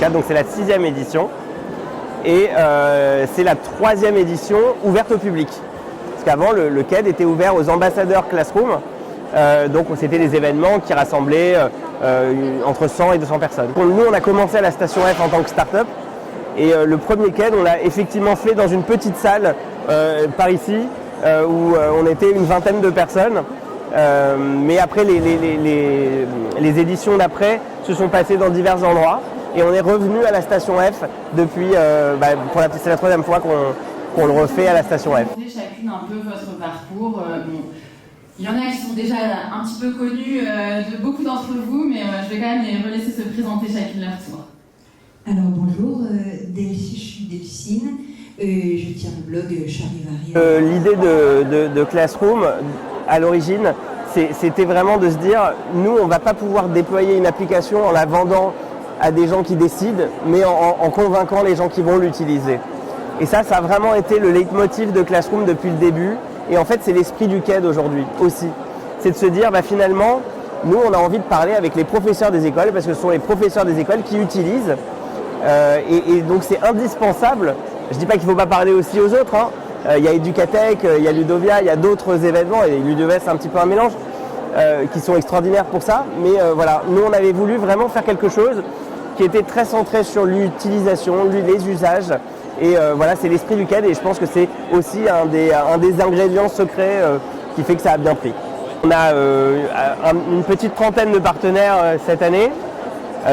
2024, donc c'est la 6e édition. Et c'est la 3e édition ouverte au public. Parce qu'avant, le CAID était ouvert aux ambassadeurs Classroom. Donc c'était des événements qui rassemblaient entre 100 et 200 personnes. Nous, on a commencé à la Station F en tant que start-up. Et le premier CAID, on l'a effectivement fait dans une petite salle par ici, où on était une vingtaine de personnes. Mais après, les éditions d'après se sont passées dans divers endroits. Et on est revenu à la Station F depuis, c'est la 3e fois qu'on le refait à la Station F. Chacune un peu votre parcours. Il y en a qui sont déjà un petit peu connus de beaucoup d'entre vous, mais je vais quand même les laisser se présenter chacune leur tour. Alors bonjour, je suis Delphine, je tiens le blog Charivari. L'idée de Classroom, à l'origine, c'était vraiment de se dire, nous on ne va pas pouvoir déployer une application en la vendant à des gens qui décident, mais en convainquant les gens qui vont l'utiliser. Et ça a vraiment été le leitmotiv de Classroom depuis le début. Et en fait, c'est l'esprit du CAID aujourd'hui aussi. C'est de se dire, finalement, nous, on a envie de parler avec les professeurs des écoles, parce que ce sont les professeurs des écoles qui utilisent. Et donc, c'est indispensable. Je ne dis pas qu'il ne faut pas parler aussi aux autres. Il y a Educatech, il y a Ludovia, il y a d'autres événements. Et Ludovia, c'est un petit peu un mélange, qui sont extraordinaires pour ça. Mais voilà, nous, on avait voulu vraiment faire quelque chose qui était très centré sur l'utilisation, les usages. Et voilà, c'est l'esprit du CAID et je pense que c'est aussi un des ingrédients secrets qui fait que ça a bien pris. On a une petite trentaine de partenaires cette année,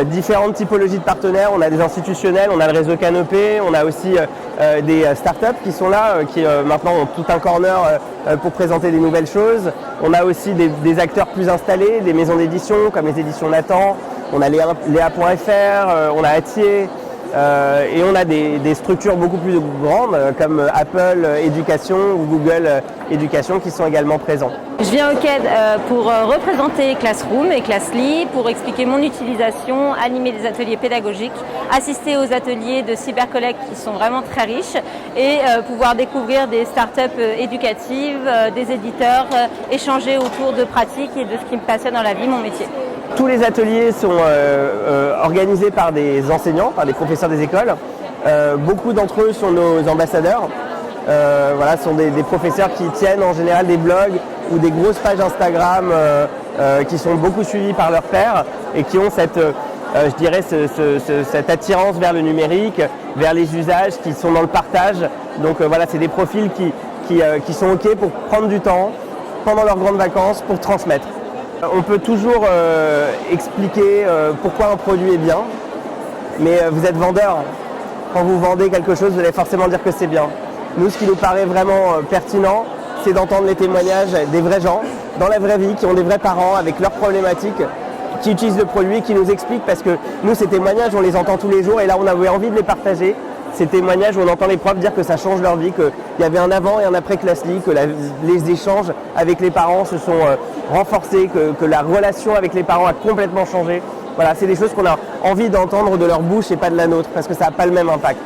différentes typologies de partenaires. On a des institutionnels, on a le réseau Canopé, on a aussi des startups qui sont là, qui maintenant ont tout un corner pour présenter des nouvelles choses. On a aussi des acteurs plus installés, des maisons d'édition comme les éditions Nathan. On a Léa.fr, on a Atier, et on a des structures beaucoup plus grandes comme Apple Éducation ou Google Éducation qui sont également présents. Je viens au CAID pour représenter Classroom et Classly, pour expliquer mon utilisation, animer des ateliers pédagogiques, assister aux ateliers de cybercollègues qui sont vraiment très riches et pouvoir découvrir des startups éducatives, des éditeurs, échanger autour de pratiques et de ce qui me passionne dans la vie, mon métier. Tous les ateliers sont organisés par des enseignants, par des professeurs des écoles. Beaucoup d'entre eux sont nos ambassadeurs. Ce sont des professeurs qui tiennent en général des blogs ou des grosses pages Instagram qui sont beaucoup suivies par leurs pairs et qui ont cette attirance vers le numérique, vers les usages, qui sont dans le partage. Donc c'est des profils qui sont OK pour prendre du temps pendant leurs grandes vacances pour transmettre. On peut toujours expliquer pourquoi un produit est bien, mais vous êtes vendeur. Quand vous vendez quelque chose, vous allez forcément dire que c'est bien. Nous, ce qui nous paraît vraiment pertinent, c'est d'entendre les témoignages des vrais gens, dans la vraie vie, qui ont des vrais parents avec leurs problématiques, qui utilisent le produit, qui nous expliquent, parce que nous, ces témoignages, on les entend tous les jours, et là, on avait envie de les partager. Ces témoignages où on entend les profs dire que ça change leur vie, qu'il y avait un avant et un après Classly, que les échanges avec les parents se sont renforcés, que la relation avec les parents a complètement changé. Voilà, c'est des choses qu'on a envie d'entendre de leur bouche et pas de la nôtre, parce que ça n'a pas le même impact.